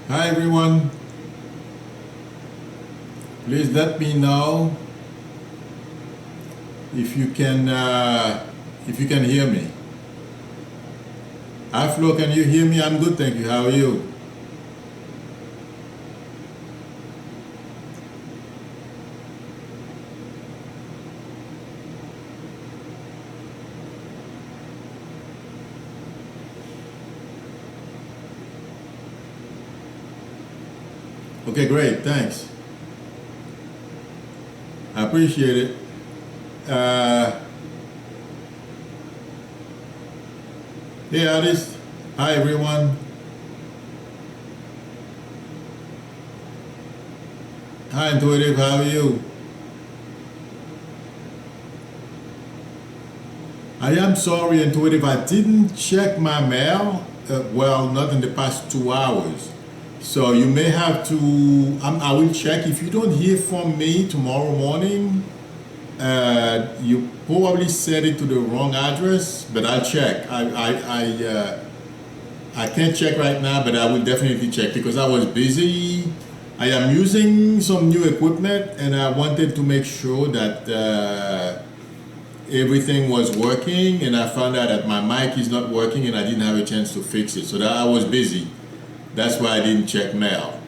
Hi everyone. Please let me know if you can hear me. Hi Flo, can you hear me? I'm good, thank you. How are you? Okay, great. Thanks. I appreciate it. Uh, hey artist. Hi everyone. Hi Intuitive. How are you? I am sorry, Intuitive. I didn't check my mail. Well, not in the past 2 hours. So you may have to. I will check. If you don't hear from me tomorrow morning, you probably sent it to the wrong address. But I'll check. I can't check right now, but I will definitely check because I was busy. I am using some new equipment, and I wanted to make sure that everything was working, and I found out that my mic is not working and I didn't have a chance to fix it. So that I was busy. That's why I didn't check mail.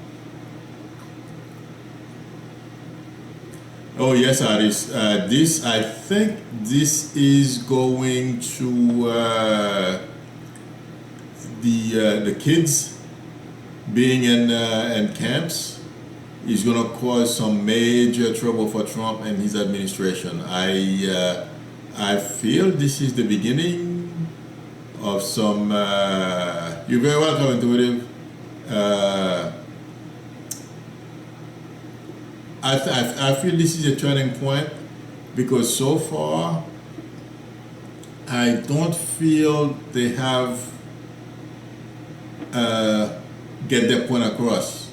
Oh yes, Aris. This I think this is going to the kids being in camps is going to cause some major trouble for Trump and his administration. I feel this is the beginning of some. You're very welcome, Intuitive. Uh, I feel this is a turning point because so far I don't feel they have get their point across.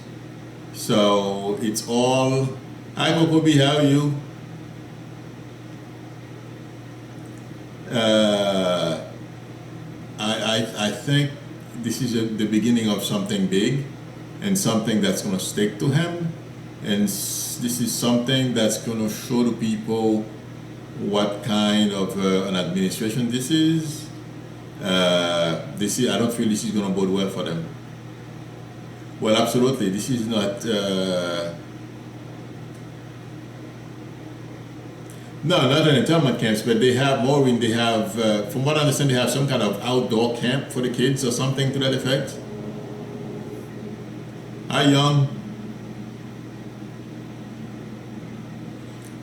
So it's all. Hi, Mokobi, how are you? Uh, I think this is the beginning of something big and something that's going to stick to him. And this is something that's going to show to people what kind of an administration this is. I don't feel this is going to bode well for them. Well, absolutely. This is not. No, not in internment camps, but they have Maureen. They have, from what I understand, they have some kind of outdoor camp for the kids or something to that effect. Hi, Young.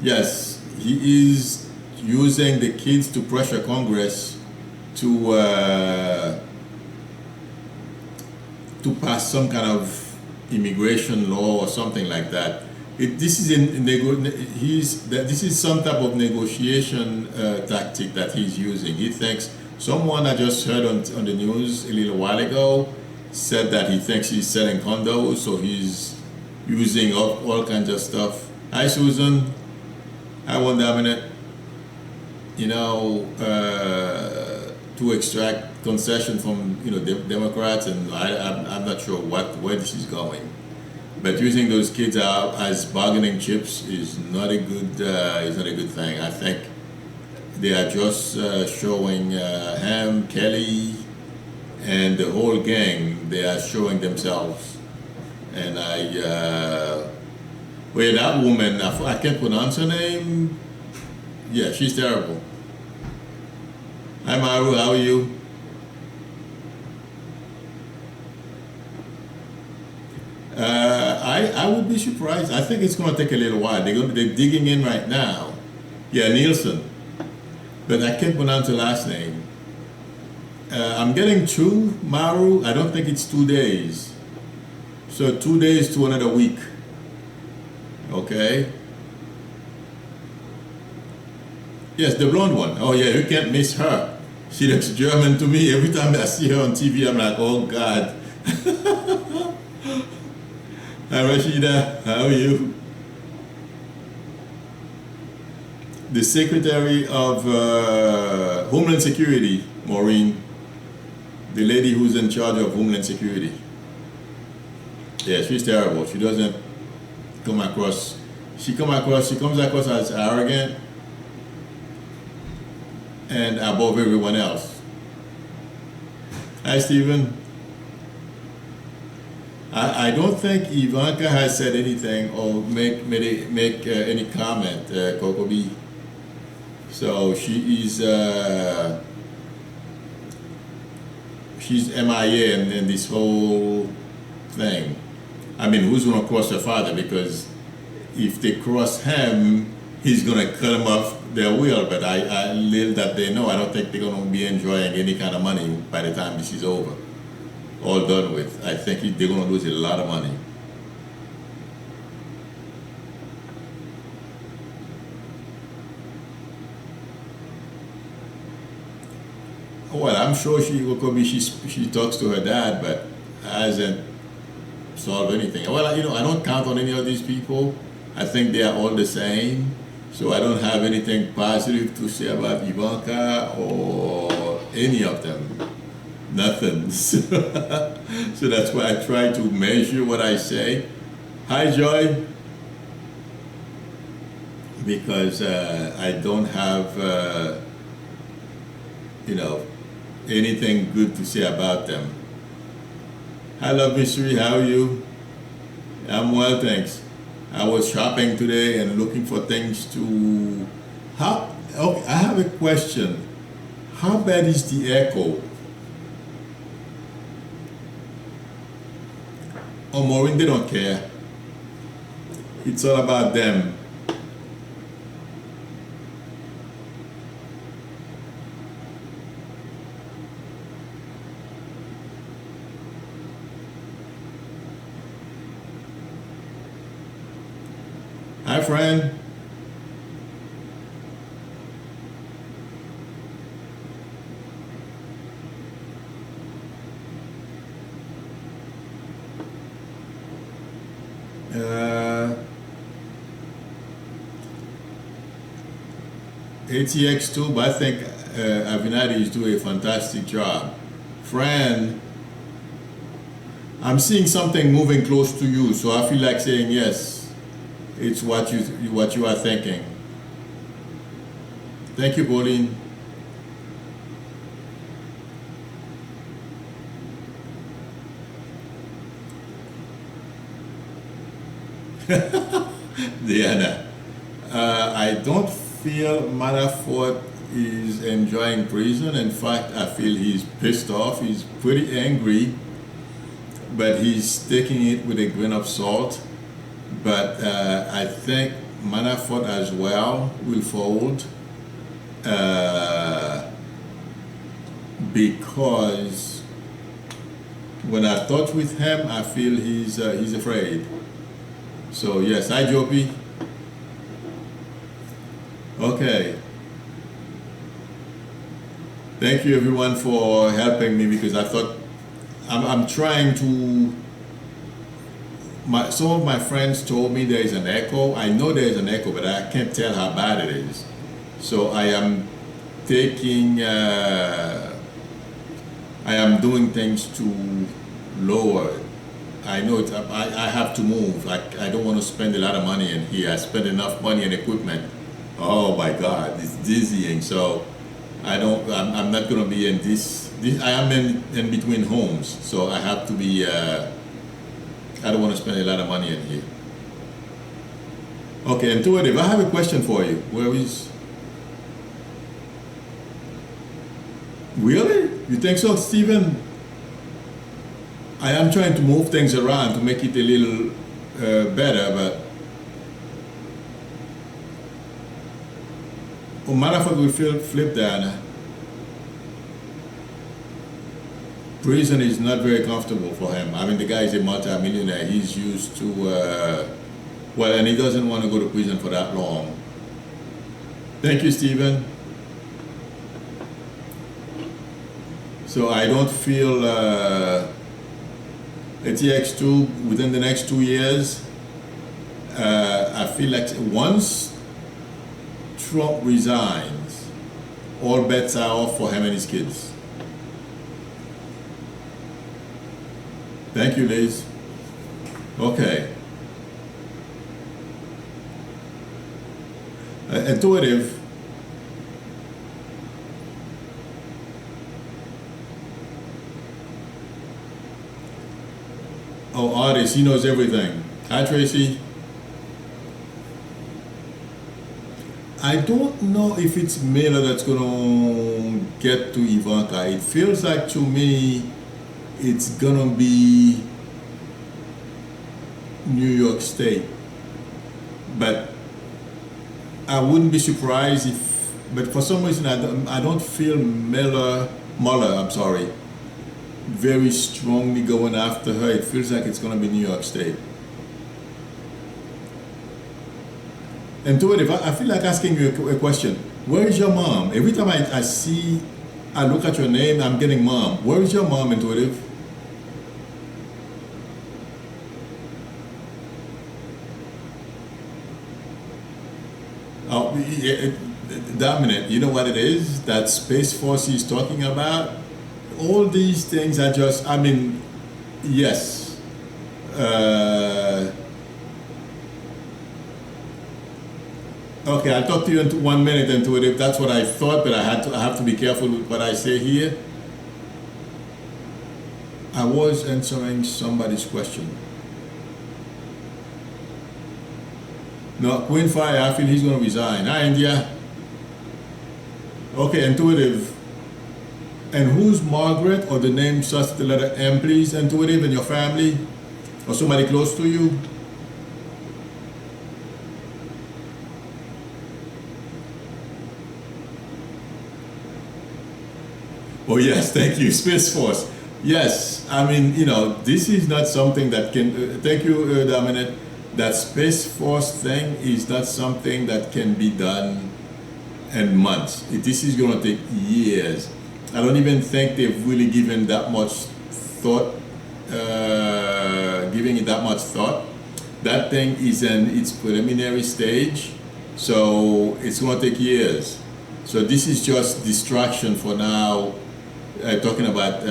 Yes, he is using the kids to pressure Congress to pass some kind of immigration law or something like that. This is this is some type of negotiation tactic that he's using. He thinks someone I just heard on the news a little while ago said that he thinks he's selling condos, so he's using all kinds of stuff. Hi, Susan. Hi, one dominant. You know, to extract concession from Democrats, and I'm not sure where this is going. But using those kids out as bargaining chips is not a good thing. I think they are just showing Ham, Kelly, and the whole gang. They are showing themselves, and well, that woman, I can't pronounce her name. Yeah, she's terrible. Hi Maru, how are you? I would be surprised. I think it's going to take a little while. They're digging in right now. Yeah, Nielsen, but I can't pronounce the last name. I'm getting two Maru. I don't think it's 2 days. So 2 days to another week. Okay. Yes, the blonde one. Oh yeah, you can't miss her. She looks German to me. Every time I see her on TV, I'm like, oh God. Hi Rashida, how are you? The Secretary of Homeland Security, Maureen, the lady who's in charge of Homeland Security. Yeah, she's terrible. She doesn't come across. She comes across as arrogant and above everyone else. Hi, Stephen. I don't think Ivanka has said anything or make any comment, Coco B. So she's MIA in this whole thing. I mean, who's gonna cross her father? Because if they cross him, he's gonna cut them off their will. But I little that they know, I don't think they're gonna be enjoying any kind of money by the time this is over, all done with. I think they're gonna lose a lot of money. Well, I'm sure she talks to her dad, but hasn't solved anything. Well, I don't count on any of these people. I think they are all the same. So I don't have anything positive to say about Ivanka or any of them. Nothing. So that's why I try to measure what I say. Hi, Joy. Because I don't have, anything good to say about them. Hi, Love Mystery. How are you? I'm well, thanks. I was shopping today and looking for things to. Okay, I have a question. How bad is the echo? Oh, Maureen, they don't care. It's all about them. Hi, friend. ATX2, but I think Avinati is doing a fantastic job. Friend, I'm seeing something moving close to you, so I feel like saying yes. It's what you are thinking. Thank you, Pauline. Diana, I don't feel Manafort is enjoying prison. In fact, I feel he's pissed off. He's pretty angry, but he's taking it with a grain of salt. But I think Manafort as well will fold because when I talk with him, I feel he's afraid. So yes, hi Jopi. Okay. Thank you everyone for helping me because I thought I'm trying to. Some of my friends told me there is an echo. I know there is an echo, but I can't tell how bad it is. So I am doing things to lower it. I know I have to move. I don't want to spend a lot of money in here. I spend enough money on equipment. Oh my God, it's dizzying. So I'm not going to be in this. I am in between homes, so I have to be. I don't want to spend a lot of money in here. Okay, Intuitive, I have a question for you. Where is... Really? You think so, Stephen? I am trying to move things around to make it a little better, but... Oh, Manafort will flip Diana. Prison is not very comfortable for him. I mean, the guy is a multi-millionaire. He's used to, well, and he doesn't want to go to prison for that long. Thank you, Stephen. So I don't feel ATX2 within the next 2 years. I feel like once Trump resigns, all bets are off for him and his kids. Thank you, Liz. Okay. Intuitive. Oh, artist, he knows everything. Hi, Tracy. I don't know if it's Milou that's gonna get to Ivanka. It feels like to me it's gonna be New York State. But I wouldn't be surprised if, but for some reason I don't feel Mueller, I'm sorry, very strongly going after her. It feels like it's gonna be New York State. Intuitive, I feel like asking you a question. Where is your mom? Every time I look at your name, I'm getting mom. Where is your mom, Intuitive? Oh, yeah, dominant. You know what it is? That Space Force he's talking about? All these things are just, I mean, yes. Okay, I'll talk to you in 1 minute, Intuitive. That's what I thought, but I have to be careful with what I say here. I was answering somebody's question. No, Queen Fire, I feel he's going to resign. Hi, India. Okay, Intuitive. And who's Margaret, or the name starts with the letter M, please, Intuitive, and your family? Or somebody close to you? Oh yes, thank you, Space Force. Yes, I mean, you know, this is not something that can, thank you, Dominant. That Space Force thing is not something that can be done in months. This is going to take years. I don't even think they've really given that much thought, giving it that much thought. That thing is in its preliminary stage, so it's going to take years. So this is just distraction for now. Talking about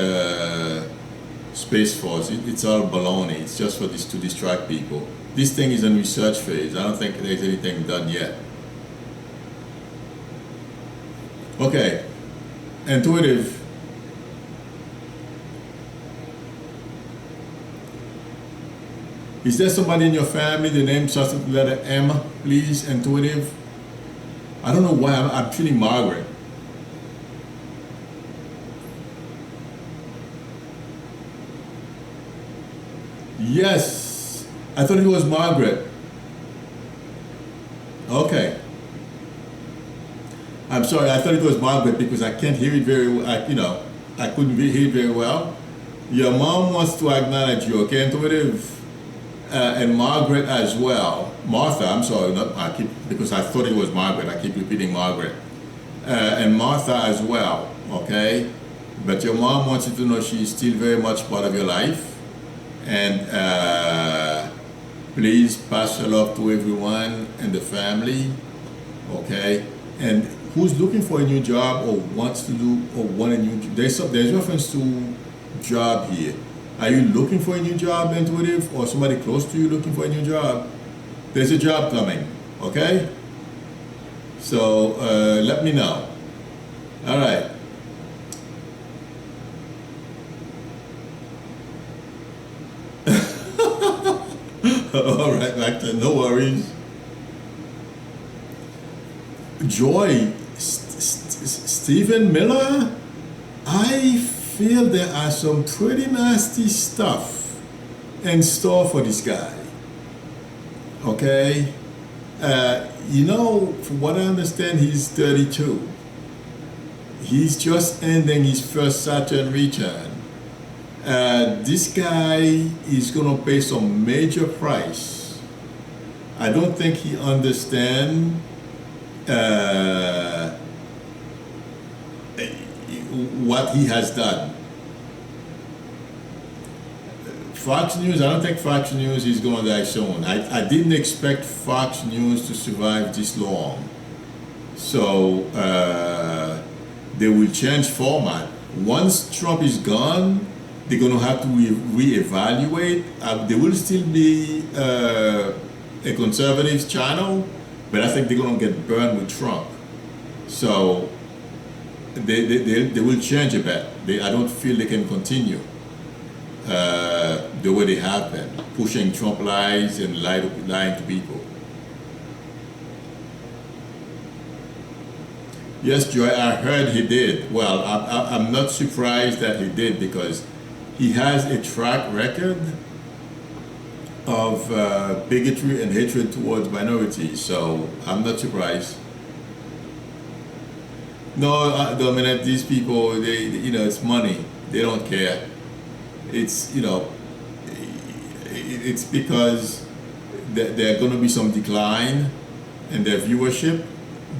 Space Force, it's all baloney. It's just for this to distract people. This thing is in research phase. I don't think there's anything done yet. Okay, Intuitive. Is there somebody in your family, the name starts with the letter M, please, Intuitive? I don't know why I'm feeling Margaret. Yes, I thought it was Margaret. Okay. I'm sorry, I thought it was Margaret because I can't hear it very well. I couldn't hear it very well. Your mom wants to acknowledge you, okay, Intuitive? And Margaret as well. Martha, I'm sorry, because I thought it was Margaret. I keep repeating Margaret. And Martha as well, okay? But your mom wants you to know she's still very much part of your life. And please pass her love to everyone in the family, okay? And who's looking for a new job or wants to do or want a new job? There's reference to job here. Are you looking for a new job, Intuitive, or somebody close to you looking for a new job? There's a job coming, okay? So let me know. All right. All right, back to no worries. Joy, Stephen Miller, I feel there are some pretty nasty stuff in store for this guy. Okay? You know, from what I understand, he's 32. He's just ending his first Saturn return. This guy is going to pay some major price. I don't think he understands what he has done. Fox News, I don't think Fox News is going to die soon. I didn't expect Fox News to survive this long. So they will change format. Once Trump is gone, they're going to have to reevaluate. There will still be a conservative channel, but I think they're going to get burned with Trump. So they will change a bit. I don't feel they can continue the way they have been, pushing Trump lies and lying to people. Yes, Joy, I heard he did. Well, I'm not surprised that he did, because he has a track record of bigotry and hatred towards minorities, so I'm not surprised. No, Dominic, these people, it's money. They don't care. It's, it's because there are going to be some decline in their viewership,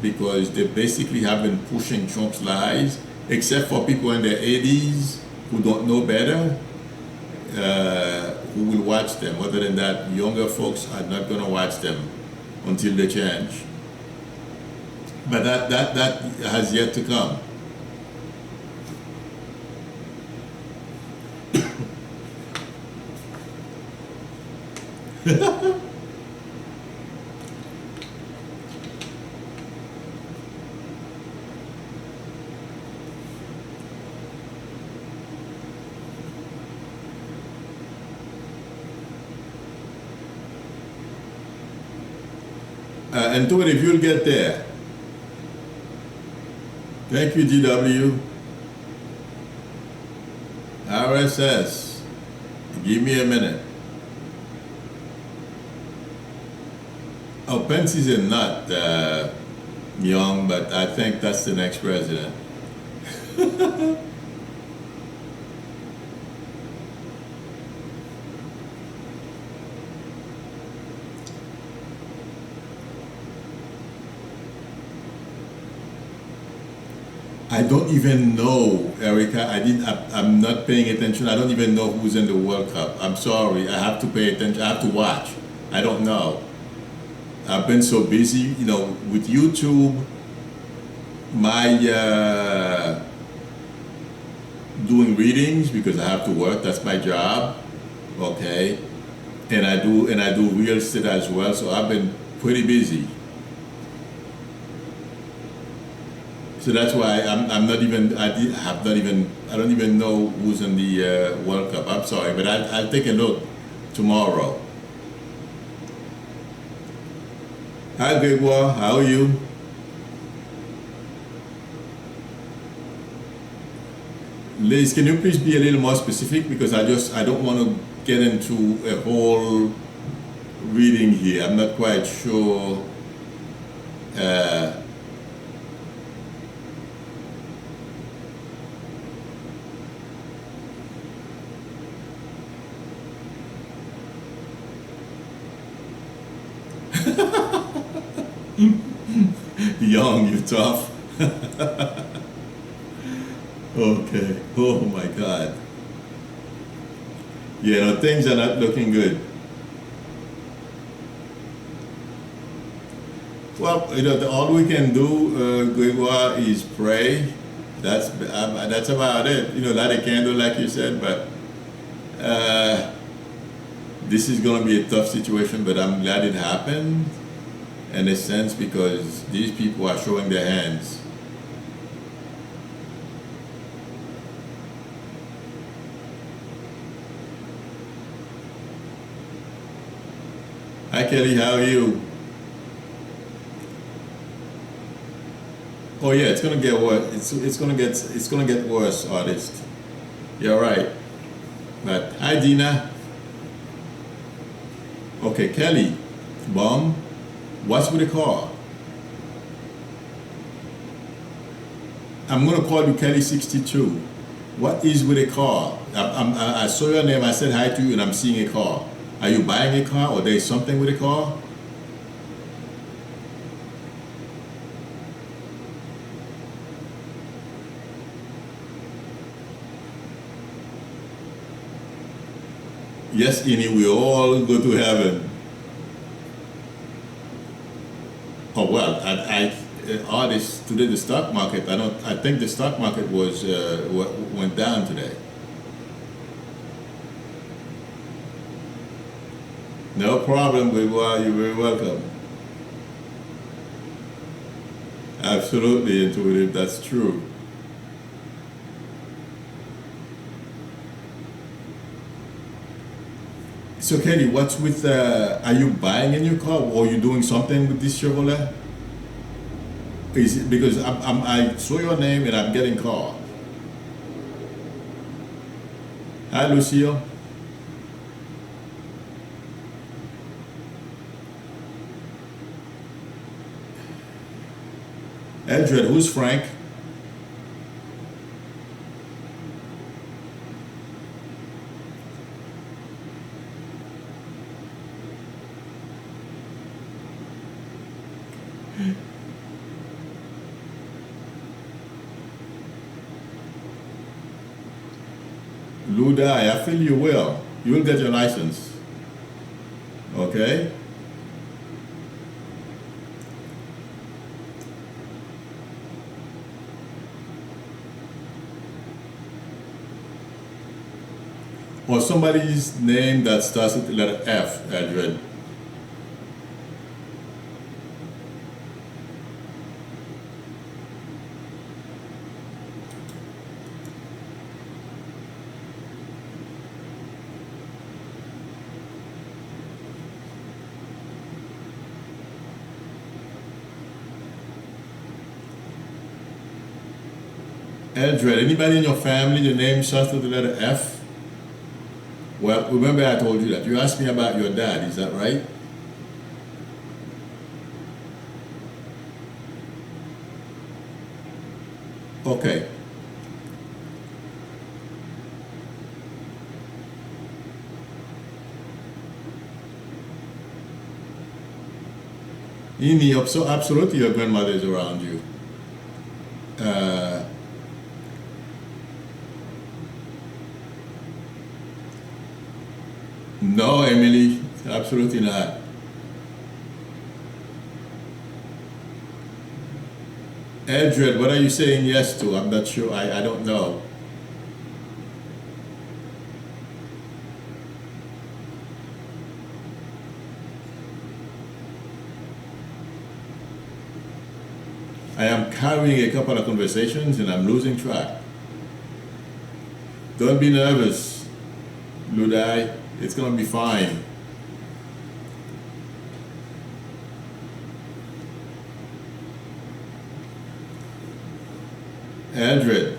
because they basically have been pushing Trump's lies, except for people in their 80s who don't know better, who will watch them. Other than that, younger folks are not going to watch them until they change. But that has yet to come. And Tony, if you'll get there. Thank you, GW. RSS. Give me a minute. Oh, Pence is not young, but I think that's the next president. I don't even know, Erica. I'm not paying attention. I don't even know who's in the World Cup. I'm sorry. I have to pay attention. I have to watch. I don't know. I've been so busy, with YouTube. My doing readings, because I have to work. That's my job. Okay, and I do real estate as well. So I've been pretty busy. So that's why I'm not even, I don't even know who's in the World Cup. I'm sorry, but I'll take a look tomorrow. Hi, Grégoire, how are you? Liz, can you please be a little more specific, because I don't want to get into a whole reading here. I'm not quite sure. Young, you tough. Okay. Oh my God. Yeah, no, things are not looking good. Well, all we can do, Grégoire, is pray. That's about it. Light a candle, like you said. But this is going to be a tough situation. But I'm glad it happened, in a sense, because these people are showing their hands. Hi Kelly, how are you? Oh yeah, it's gonna get worse. It's gonna get worse, artist. You're right. But hi Dina. Okay, Kelly, Bomb. What's with the car? I'm gonna call you Kelly62. What is with the car? I saw your name. I said hi to you, and I'm seeing a car. Are you buying a car, or there's something with a car? Yes, Ini, we all go to heaven. Oh well, artists today, the stock market. I think the stock market went down today. No problem, Grégoire. You're very welcome. Absolutely intuitive. That's true. So Kelly, what's with? Are you buying a new car, or are you doing something with this Chevrolet? Is it because I saw your name and I'm getting car. Hi, Lucille. Eldred, who's Frank? Luda, I feel you will. You will get your license. Okay? Or somebody's name that starts with the letter F, Eldred. Eldred, anybody in your family, the name starts with the letter F? Well, remember I told you that. You asked me about your dad, is that right? Okay. Ini, so absolutely your grandmother is around you. Uh, no, Emily, absolutely not. Eldred, what are you saying yes to? I'm not sure. I don't know. I am carrying a couple of conversations and I'm losing track. Don't be nervous, Ludai. It's going to be fine. Eldred.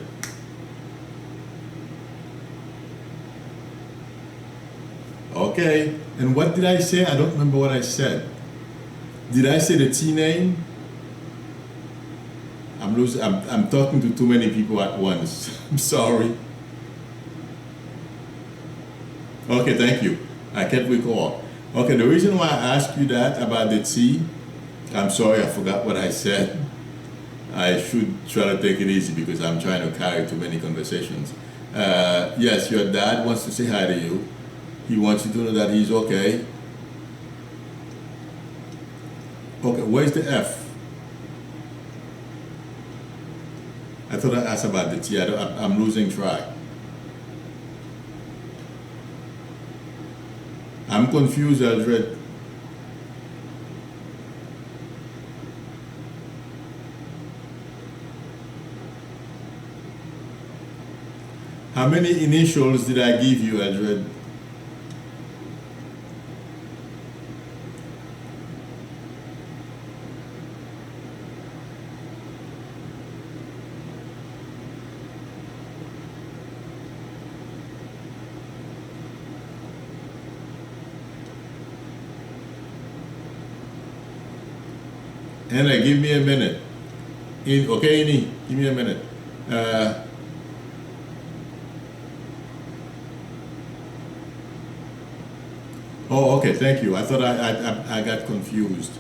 Okay. And what did I say? I don't remember what I said. Did I say the T name? I'm losing. I'm talking to too many people at once. I'm sorry. Okay, thank you. I can't recall. Okay, the reason why I asked you that about the T, I'm sorry, I forgot what I said. I should try to take it easy because I'm trying to carry too many conversations. Yes, your dad wants to say hi to you. He wants you to know that he's okay. Okay, where's the F? I thought I asked about the T. I'm losing track. I'm confused, Eldred. How many initials did I give you, Eldred? Anna, give me a minute. Okay, Ini, give me a minute. Oh, okay, thank you. I thought I got confused.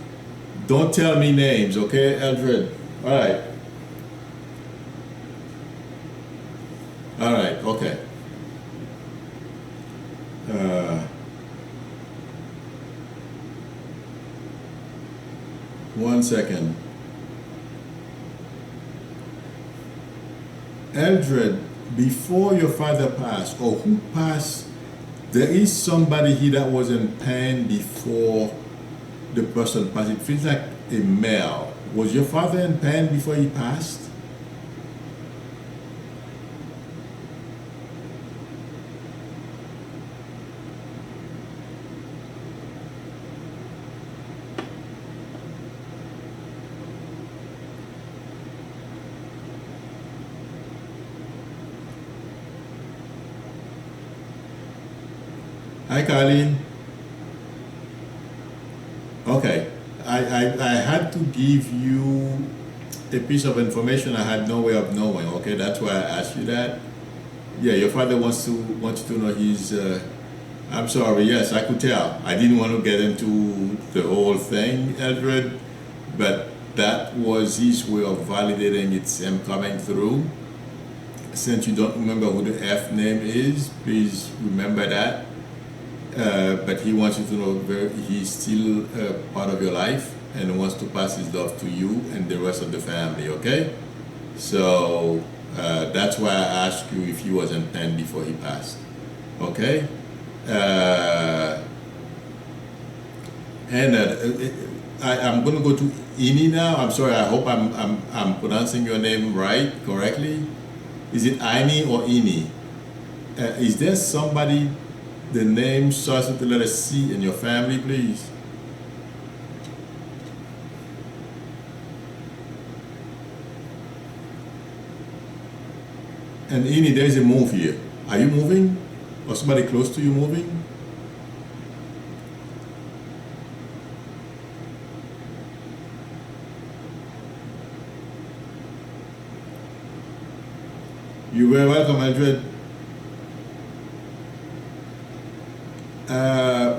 Don't tell me names, okay, Eldred? All right. All right, okay. One second. Eldred, before your father passed, or who passed There is somebody here that was in pain before the person passed. It feels like a male. Was your father in pain before he passed? Hi, Carlene. Okay. I had to give you a piece of information I had no way of knowing. Okay, that's why I asked you that. Yeah, your father wants to know his. I'm sorry. Yes, I could tell. I didn't want to get into the whole thing, Eldred, but that was his way of validating it's him coming through. Since you don't remember who the F name is, please remember that. But he wants you to know he's still part of your life and wants to pass his love to you and the rest of the family, okay? So that's why I asked you if he was in pain before he passed, okay? And I'm going to go to Ini now. I'm sorry, I hope I'm pronouncing your name right, correctly. Is it Ini or Ini? Is there somebody the name starts with the letter C in your family, please? And Ini, there's a move here. Are you moving? Or somebody close to you moving? You're very welcome, Eldred.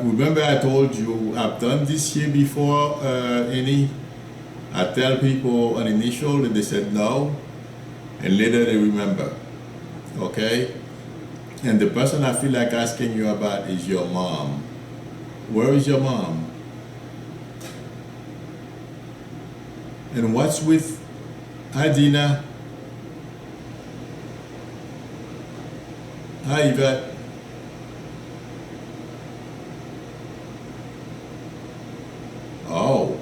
Remember I told you I've done this here before, Any? I tell people an initial and they said no, and later they remember, okay? And the person I feel like asking you about is your mom. Where is your mom? And what's with Adina? Hi, Yvette. Oh.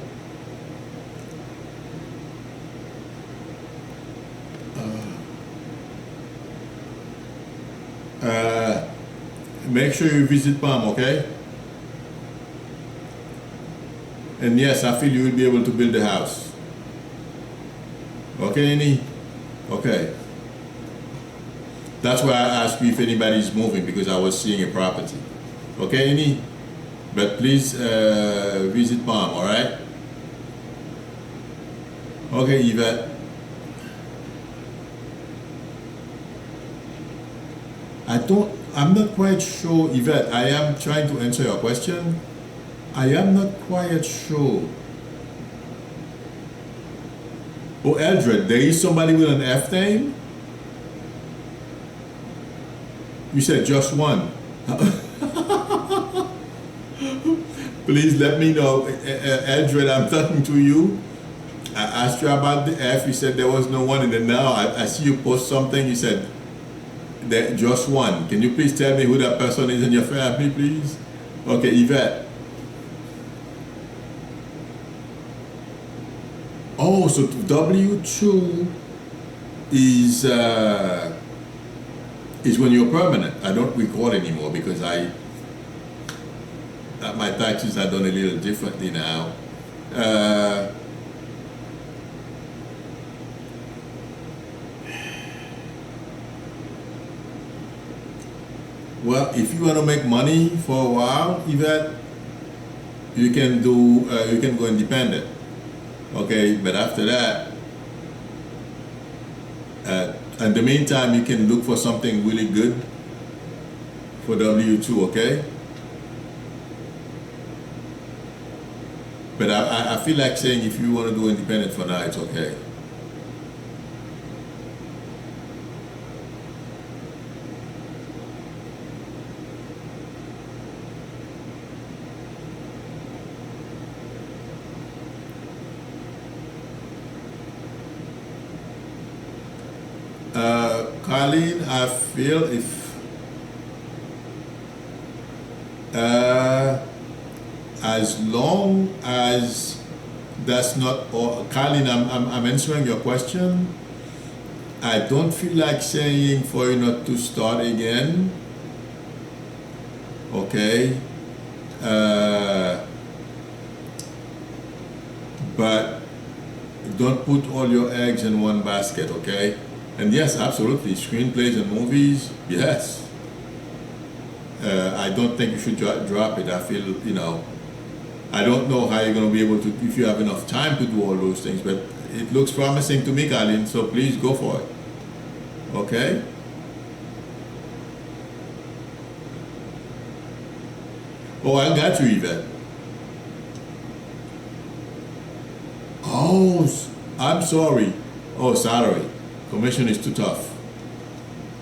Make sure you visit Palm, okay? And yes, I feel you will be able to build a house. Okay, Annie? Okay. That's why I asked you if anybody's moving, because I was seeing a property. Okay, Annie? But please visit Palm, all right? Okay, Yvette. I'm not quite sure, Yvette. I am trying to answer your question. I am not quite sure. Oh, Eldred, there is somebody with an F name? You said just one. Please let me know. Eldred, I'm talking to you. I asked you about the F. You said there was no one, and then now I see you post something. You said that just one. Can you please tell me who that person is in your family, please? Okay, Yvette. Oh, so W2 is when you're permanent. I don't record anymore because my taxes are done a little differently now. Well, if you want to make money for a while, Yvette, you can go independent. Okay, but after that, in the meantime, you can look for something really good for W2, okay? But I feel like saying if you want to go independent for now, it's okay. Colleen, I feel if Uh, as long as that's not, or Colin, I'm answering your question. I don't feel like saying for you not to start again. Okay. Uh, but don't put all your eggs in one basket, okay? And yes, absolutely, screenplays and movies, yes. I don't think you should drop it. I feel, I don't know how you're going to be able to, if you have enough time to do all those things, but it looks promising to me, Colin, so please go for it. Okay? Oh, I got you, Yvette. Oh, I'm sorry. Oh, salary. Commission is too tough.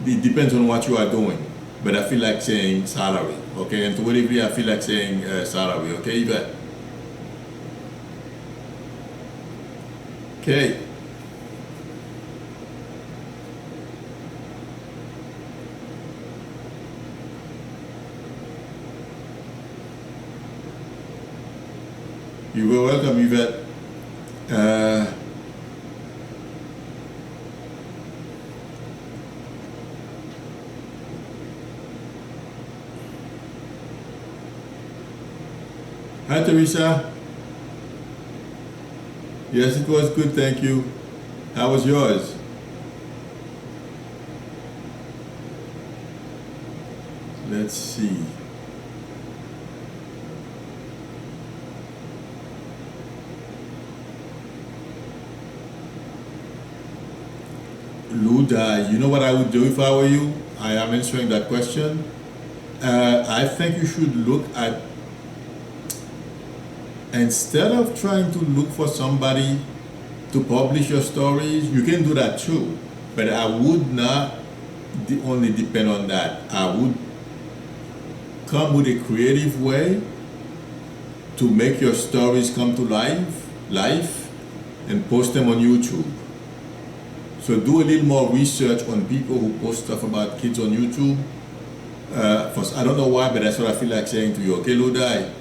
It depends on what you are doing. But I feel like saying salary. Okay, and to what degree I feel like saying salary. Okay, Yvette? Okay. You were welcome, Yvette. Hi, Teresa. Yes, it was good, thank you. How was yours? Let's see. Luda, you know what I would do if I were you? I am answering that question. I think you should look at, instead of trying to look for somebody to publish your stories, you can do that too. But I would not only depend on that. I would come with a creative way to make your stories come to life, and post them on YouTube. So do a little more research on people who post stuff about kids on YouTube. I don't know why, but that's what I feel like saying to you. Okay, Ludai?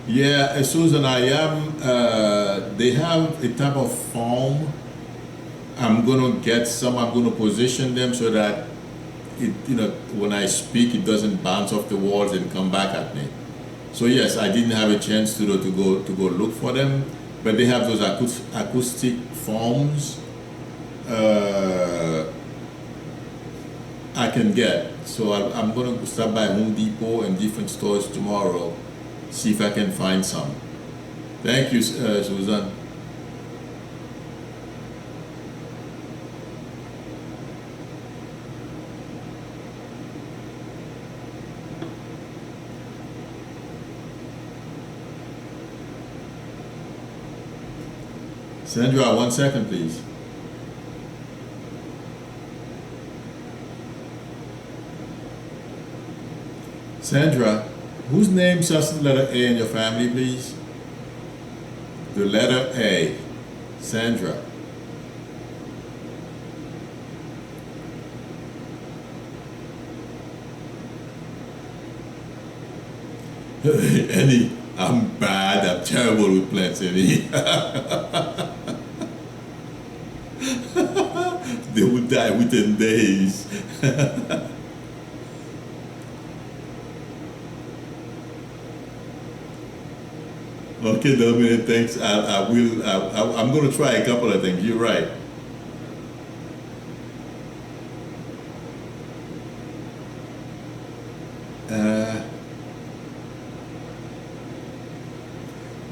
Yeah, Susan, I am. They have a type of foam. I'm gonna get some. I'm gonna position them so that when I speak, it doesn't bounce off the walls and come back at me. So yes, I didn't have a chance to go look for them, but they have those acoustic foams. I can get. So I'm gonna stop by Home Depot and different stores tomorrow. See if I can find some. Thank you, Susan. Sandra, 1 second, please. Sandra, whose name starts with the letter A in your family, please? The letter A. Sandra. Annie, I'm bad. I'm terrible with plants, Annie. They would die within days. Okay, Dominic, thanks. I'm going to try a couple of things. You're right.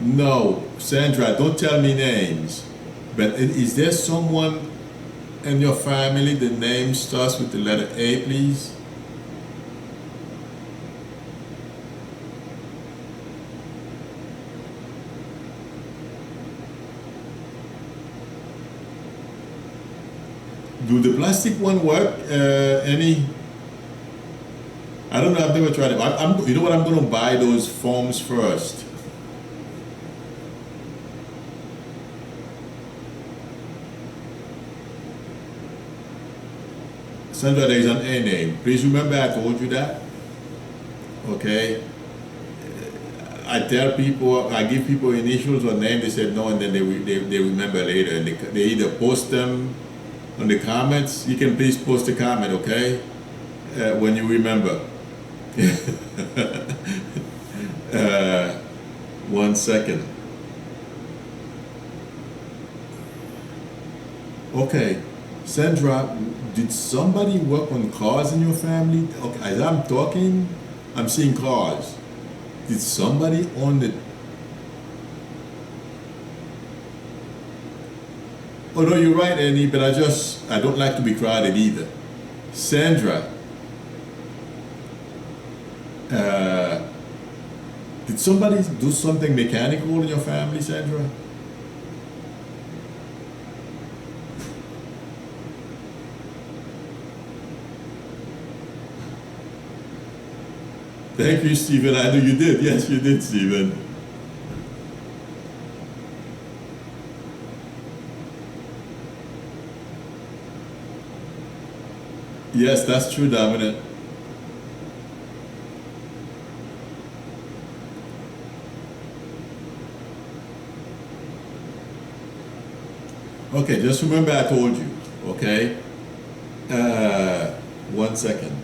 No, Sandra, don't tell me names. But is there someone in your family the name starts with the letter A, please? Do the plastic one work? Any? I don't know. I've never tried it. You know what? I'm gonna buy those foams first. Sandra, there is an A name. Please remember I told you that. Okay. I tell people, I give people initials or name. They said no, and then they remember later. And they either post them on the comments. You can please post a comment, okay? When you remember. 1 second. Okay, Sandra, did somebody work on cars in your family? Okay, as I'm talking, I'm seeing cars. Did somebody own the... Oh no, you're right, Annie, but I don't like to be crowded either. Sandra, did somebody do something mechanical in your family, Sandra? Thank you, Stephen. I know you did. Yes, you did, Stephen. Yes, that's true, Dominic. Okay, just remember I told you, okay? 1 second.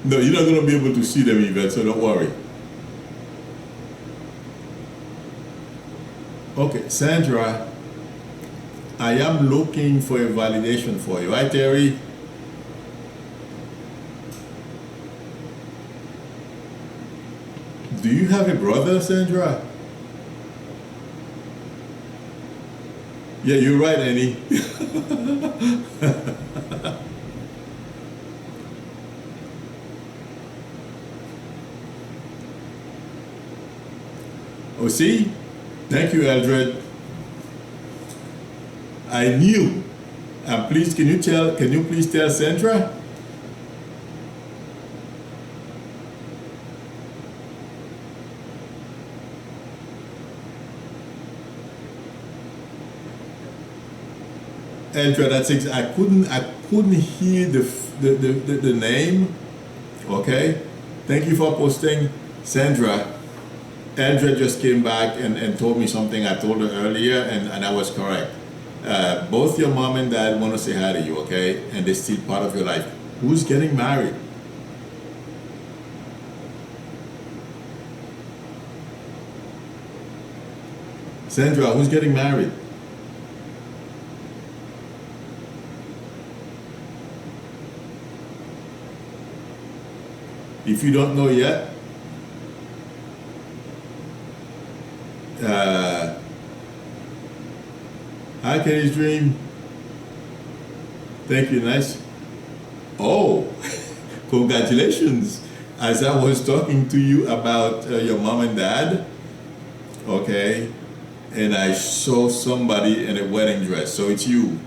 No, you're not going to be able to see them even, so don't worry. Okay, Sandra, I am looking for a validation for you. Right, Terry? Do you have a brother, Sandra? Yeah, you're right, Annie. Oh, see? Thank you, Eldred. I knew. And please, can you please tell Sandra? Eldred, I couldn't hear the name. Okay? Thank you for posting, Sandra. Andrea just came back and told me something I told her earlier, and I was correct. Both your mom and dad want to say hi to you, okay? And they're still part of your life. Who's getting married? Sandra, who's getting married? If you don't know yet, hi, Kenny's Dream. Thank you, nice. Oh, congratulations. As I was talking to you about your mom and dad, okay, and I saw somebody in a wedding dress, so it's you.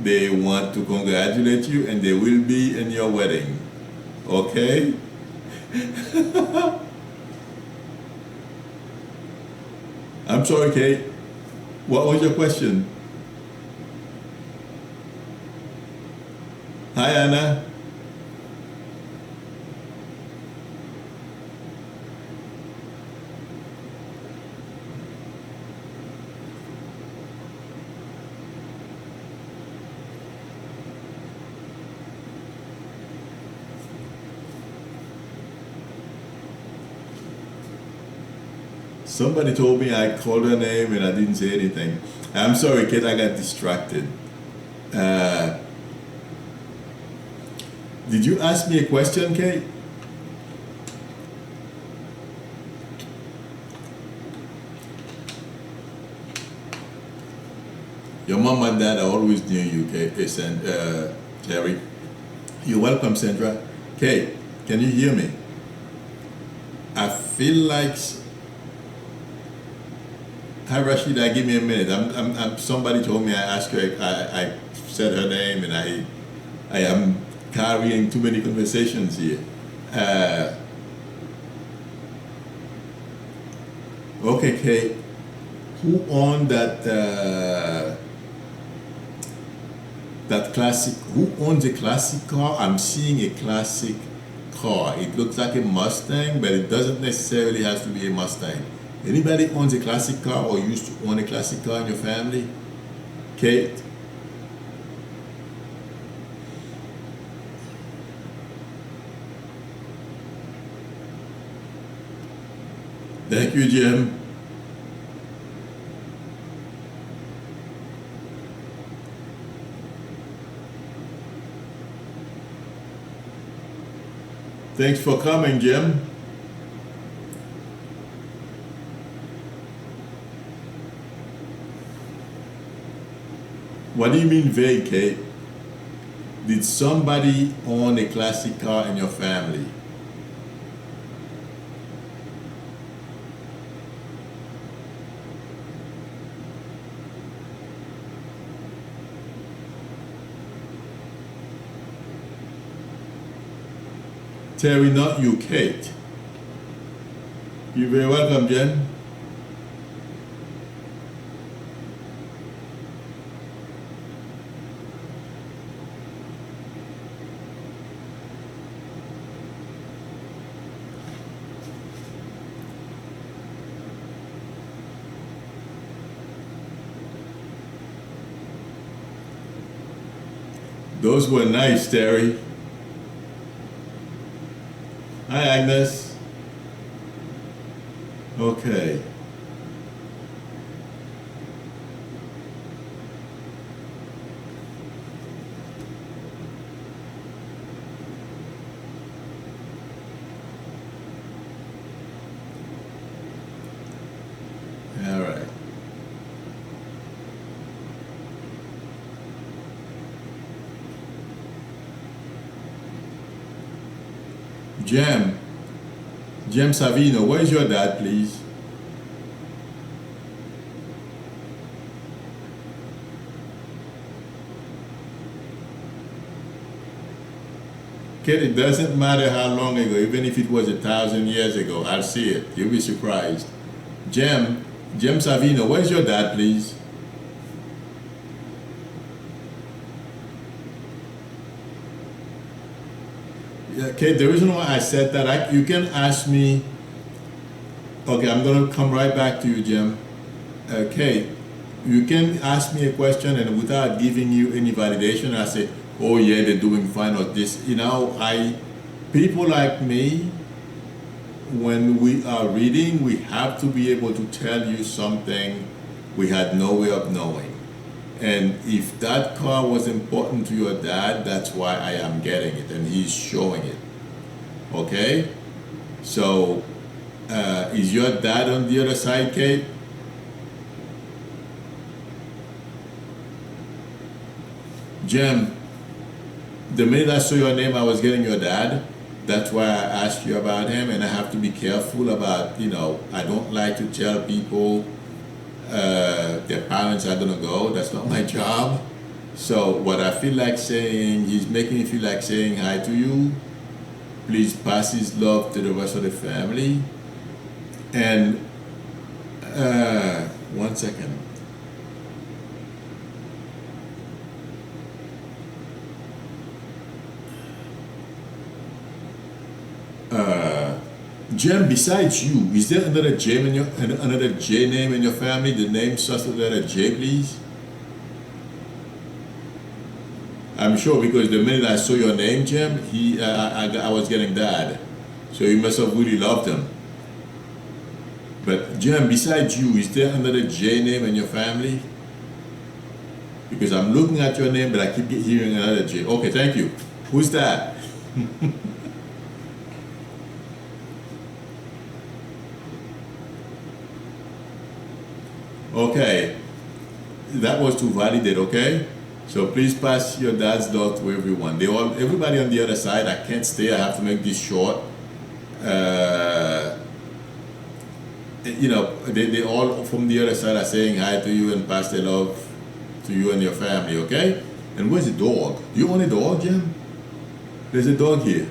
They want to congratulate you, and they will be in your wedding, okay? I'm sorry, Kate. What was your question? Hi, Anna. Somebody told me I called her name and I didn't say anything. I'm sorry, Kate, I got distracted. Did you ask me a question, Kate? dad I always knew you, Terry. You're welcome, Sandra. Kate, can you hear me? I feel like. Hi, Rashida. Give me a minute. somebody told me I asked her. I said her name, and I am carrying too many conversations here. Okay, Kate. Who owned that classic? Who owns a classic car? I'm seeing a classic car. It looks like a Mustang, but it doesn't necessarily have to be a Mustang. Anybody owns a classic car or used to own a classic car in your family? Kate? Thank you, Jim. Thanks for coming, Jim. What do you mean vague, Kate? Did somebody own a classic car in your family? Terry, not you, Kate. You're very welcome, Jen. Those were nice, Terry. Hi, Agnes. Okay. All right. Jem Savino, where's your dad, please? Kid, it doesn't matter how long ago, even if it was 1,000 years ago, I'll see it. You'll be surprised. Jem Savino, where's your dad, please? Okay, the reason why I said that, you can ask me. Okay, I'm gonna come right back to you, Jim. Okay, you can ask me a question, and without giving you any validation, I say, "Oh yeah, they're doing fine," or this. People like me, when we are reading, we have to be able to tell you something we had no way of knowing. And if that car was important to your dad, that's why I am getting it, and he's showing it. Okay? So, is your dad on the other side, Kate? Jim, the minute I saw your name, I was getting your dad. That's why I asked you about him, and I have to be careful about, I don't like to tell people their parents are gonna go. That's not my job. So what I feel like saying, he's making me feel like saying hi to you. Please pass his love to the rest of the family. And 1 second. Jem, besides you, is there another J name in your family? The name starts with the letter J, please. I'm sure, because the minute I saw your name, Jem, I was getting dad, so you must have really loved him. But Jem, besides you, is there another J name in your family? Because I'm looking at your name, but I keep hearing another J. Okay, thank you. Who's that? Okay. that was to validate, okay? So please pass your dad's dog to everyone. Everybody on the other side, I can't stay, I have to make this short. They all from the other side are saying hi to you and pass their love to you and your family, okay? And where's the dog? Do you want a dog, Jim? There's a dog here.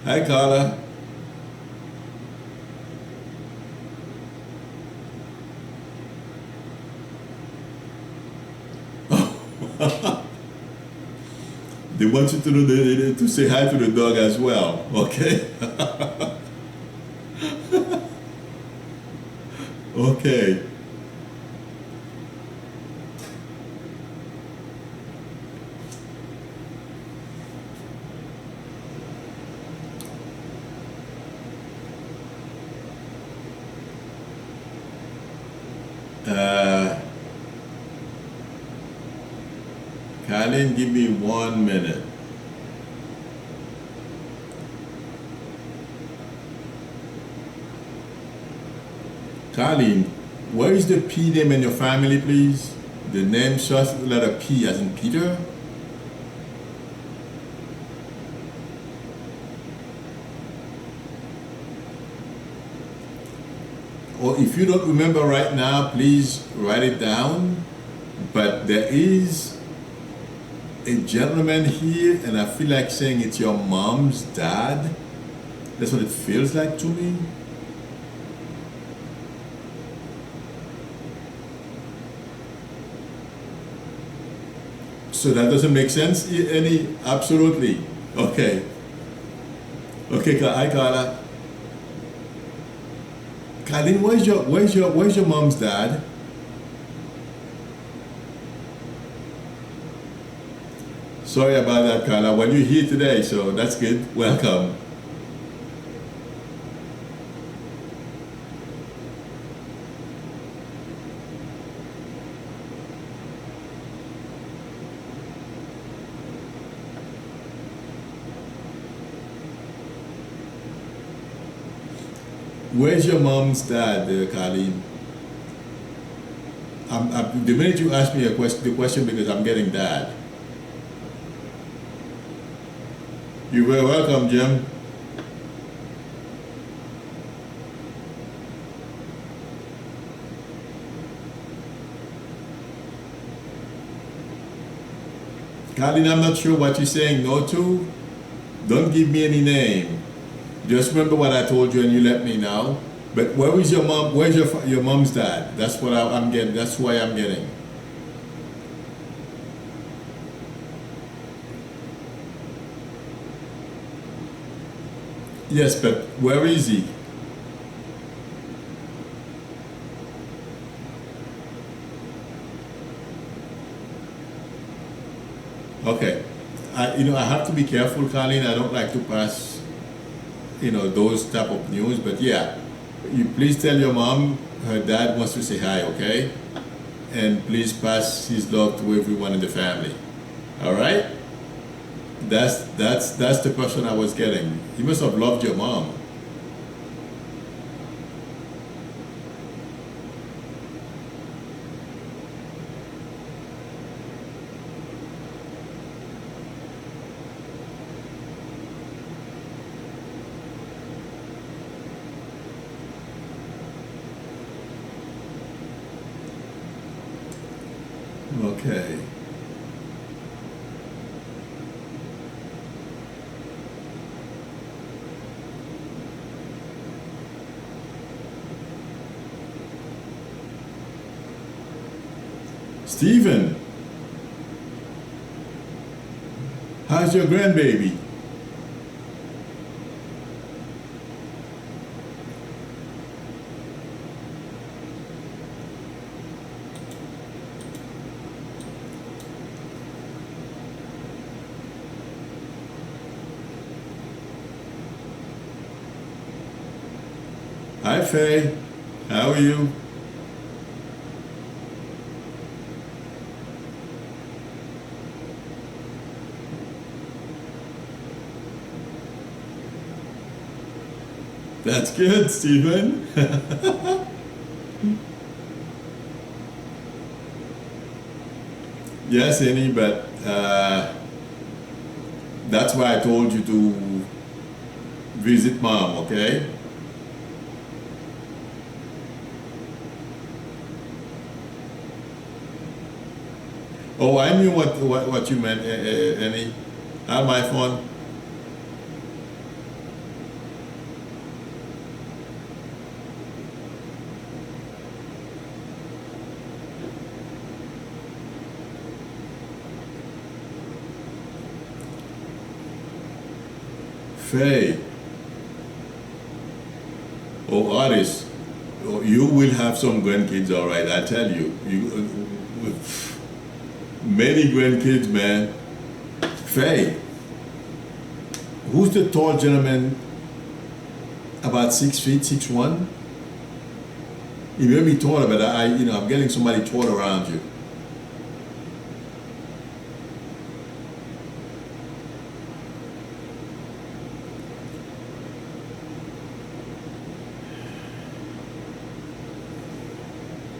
Hi, Carla. They want you to say hi to the dog as well, okay? Okay. Colin, give me 1 minute. Colin, where is the P name in your family, please? The name starts with the letter P as in Peter? Or if you don't remember right now, please write it down. But there is a gentleman here, and I feel like saying it's your mom's dad. That's what it feels like to me. So that doesn't make sense? Absolutely. Okay. Okay, hi Carla. Colin, where's your mom's dad? Sorry about that, Carla. Well, you're here today, so that's good. Welcome. Where's your mom's dad, Colleen? The minute you ask me the question because I'm getting dad. You're very welcome, Jim. Colleen, I'm not sure what you're saying no to. Don't give me any name. Just remember what I told you and you let me know. But where is your mom? Where's your mom's dad? That's what I'm getting. That's why I'm getting. Yes, but where is he? Okay. I have to be careful, Colleen. I don't like to pass, those type of news. But yeah, you please tell your mom her dad wants to say hi, okay? And please pass his love to everyone in the family. All right? That's the person I was getting. He must have loved your mom. Okay. Stephen, how's your grandbaby? Hi Faye, how are you? That's good, Stephen. Yes, Annie, but that's why I told you to visit mom, okay? Oh, I knew what you meant, Annie. Have my phone. Faye, oh, artist, oh, you will have some grandkids, all right, I tell you. Many grandkids, man. Faye, who's the tall gentleman, about 6 feet, 6'1"? You may be taller, but I'm getting somebody tall around you.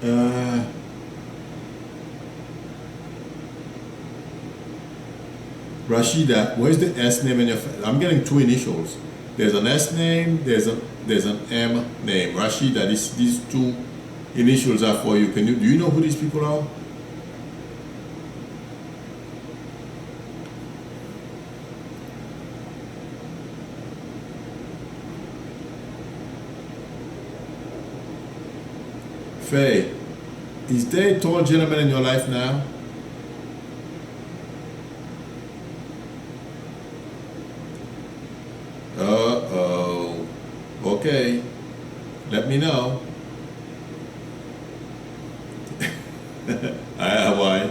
Uh, Rashida, where's the S name in your? I'm getting two initials. There's an S name. There's an M name. Rashida, these two initials are for you. Do you know who these people are? Faye, is there a tall gentleman in your life now? Uh-oh. Okay. Let me know. Hi, Hawaii.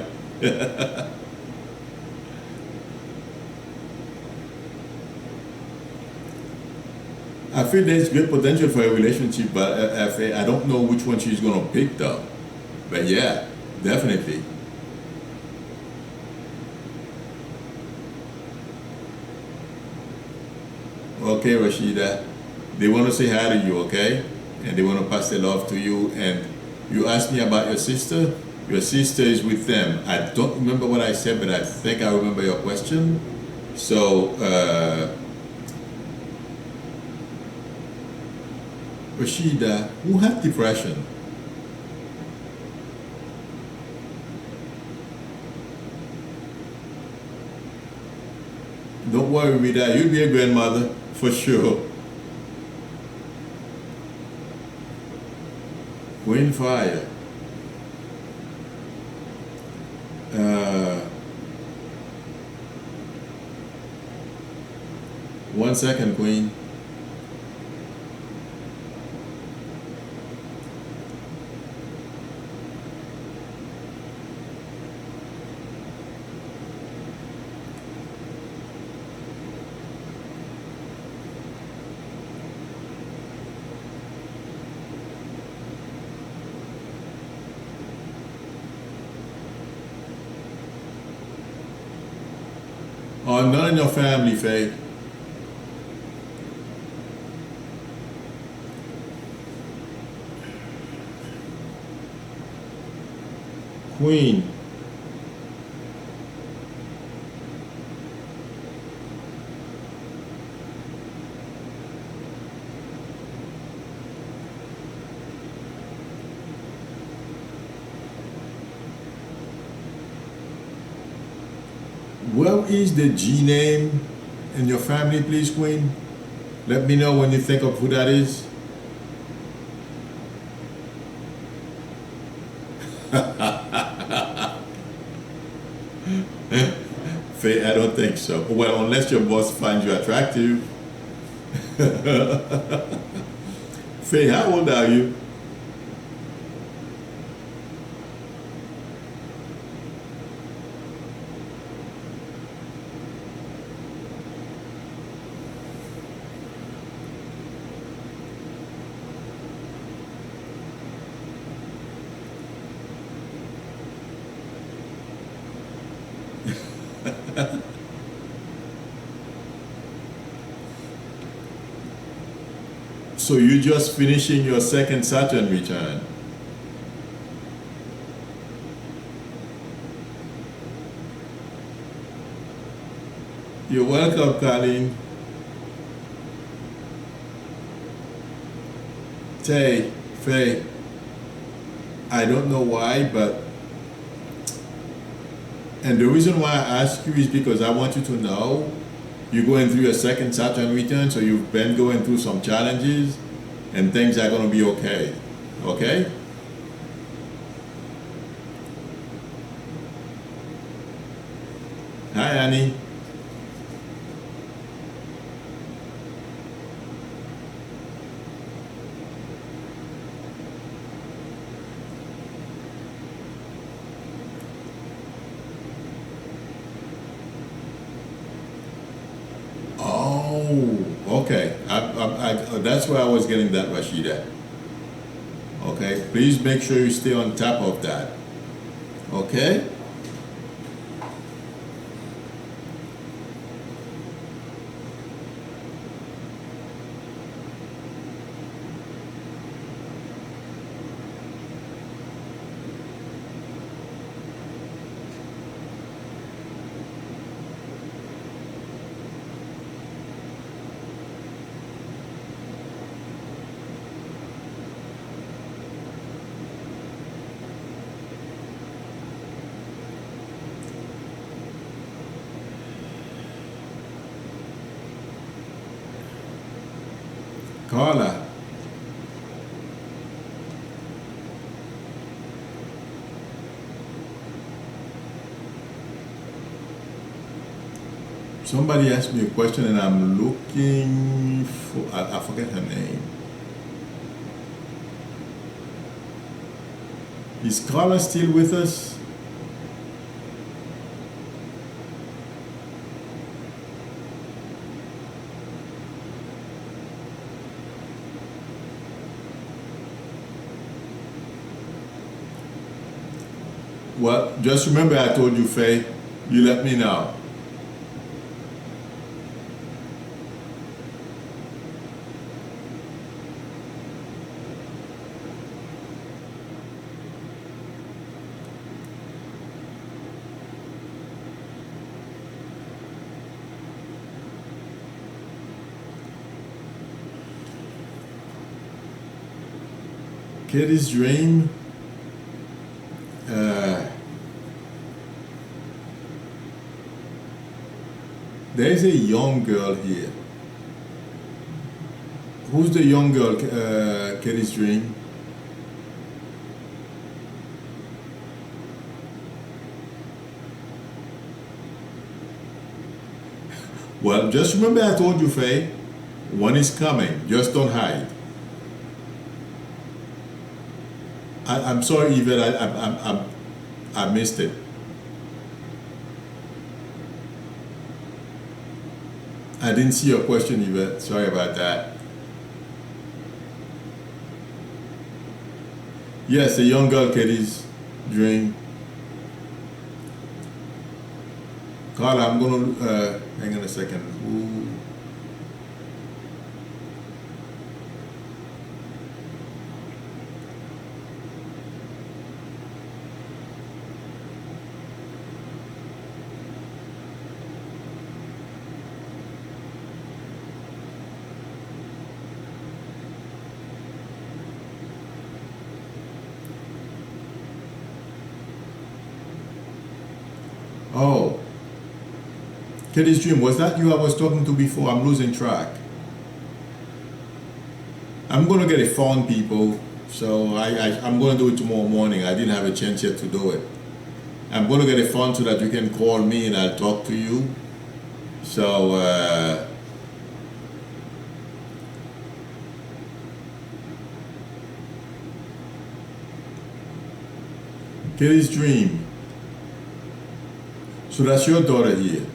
I feel there's great potential for a relationship, but I don't know which one she's gonna pick though. But yeah, definitely. Okay, Rashida. They want to say hi to you, okay? And they want to pass their love to you. And you asked me about your sister. Your sister is with them. I don't remember what I said, but I think I remember your question. So, Rashida, who had depression? Don't worry with that. You'll be a grandmother for sure. Queen Fire. Uh, 1 second, Queen. Oh, none in your family, Faye. Queen. What is the G name in your family, please, Queen? Let me know when you think of who that is. Faye, I don't think so. Well, unless your boss finds you attractive. Faye, how old are you? So you're just finishing your second Saturn return. You're welcome, Colleen. Tay, Faye, I don't know why, but, and the reason why I ask you is because I want you to know you're going through your second Saturn return, so you've been going through some challenges, and things are going to be okay. Okay? Hi, Annie. Oh, okay. That's where I was getting that, Rashida. Okay, please make sure you stay on top of that. Okay? Carla. Somebody asked me a question and I'm looking for, I forget her name. Is Carla still with us? Well, just remember I told you, Faye, you let me know. Katie's dream. There's a young girl here. Who's the young girl, Katie's dream? Well, just remember I told you, Faye, one is coming. Just don't hide. I'm sorry, Yvette, I missed it. I didn't see your question, Yvette. Sorry about that. Yes, the young girl, Katie's dream. Carla, I'm gonna hang on a second. Ooh. Oh, Katie's dream, was that you I was talking to before? I'm losing track. I'm going to get a phone, people, so I'm going to do it tomorrow morning. I didn't have a chance yet to do it. I'm going to get a phone so that you can call me and I'll talk to you. So, Katie's dream. So that's your daughter here.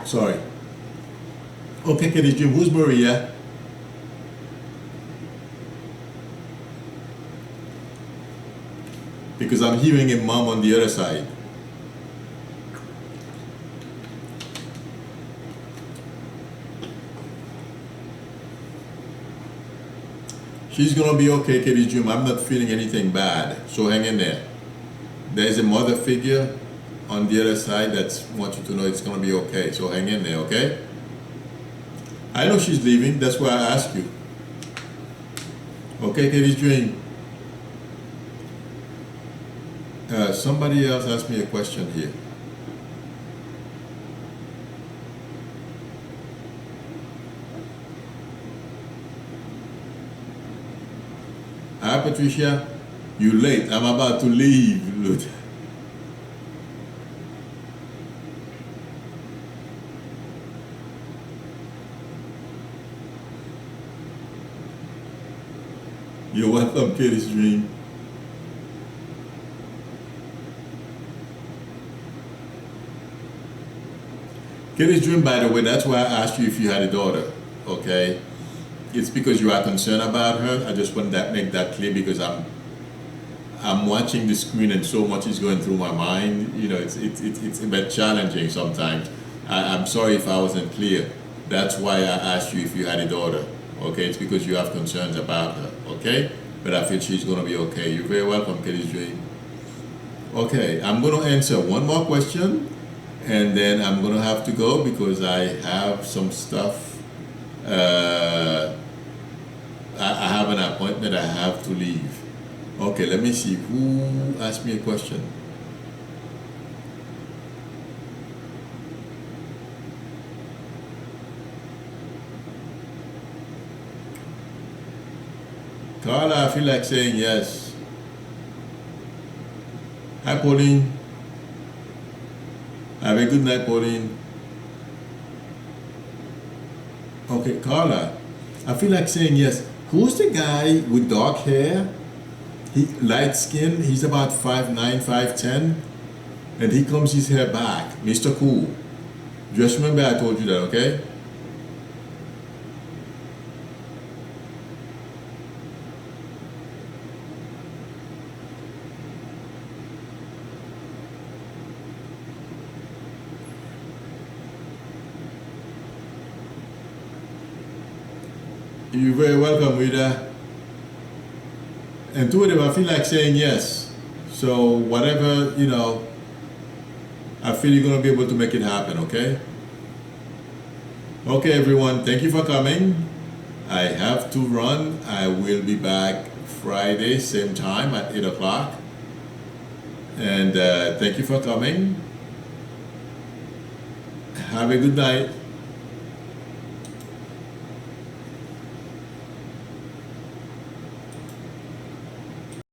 Sorry. Okay, Katie's dream. Who's Maria? Because I'm hearing a mom on the other side. She's gonna be okay, Katie's dream. I'm not feeling anything bad, so hang in there. There's a mother figure on the other side that wants you to know it's gonna be okay, so hang in there, okay? I know she's leaving, that's why I asked you. Okay, Katie's dream. Somebody else asked me a question here. Hi, Patricia. You late. I'm about to leave, Luther. You're welcome, Katie's dream. Katie's dream, by the way, that's why I asked you if you had a daughter, okay? It's because you are concerned about her. I just want to make that clear because I'm watching the screen and so much is going through my mind. You know, it's a bit challenging sometimes. I'm sorry if I wasn't clear. That's why I asked you if you had a daughter, okay? It's because you have concerns about her, okay? But I feel she's going to be okay. You're very welcome, Katie's dream. Okay, I'm going to answer one more question and then I'm going to have to go because I have some stuff. I have an appointment, I have to leave. Okay, let me see who asked me a question. Carla, I feel like saying yes. Hi, Pauline. Have a good night, Pauline. Okay, Carla, I feel like saying yes. Who's the guy with dark hair? He light skin, he's about 5'9", 5'10", and he combs his hair back. Mr. Cool. Just remember I told you that, okay? You're very welcome, Rita. And two of them, I feel like saying yes. So whatever, you know, I feel you're going to be able to make it happen, okay? Okay, everyone, thank you for coming. I have to run. I will be back Friday, same time at 8 o'clock. And thank you for coming. Have a good night.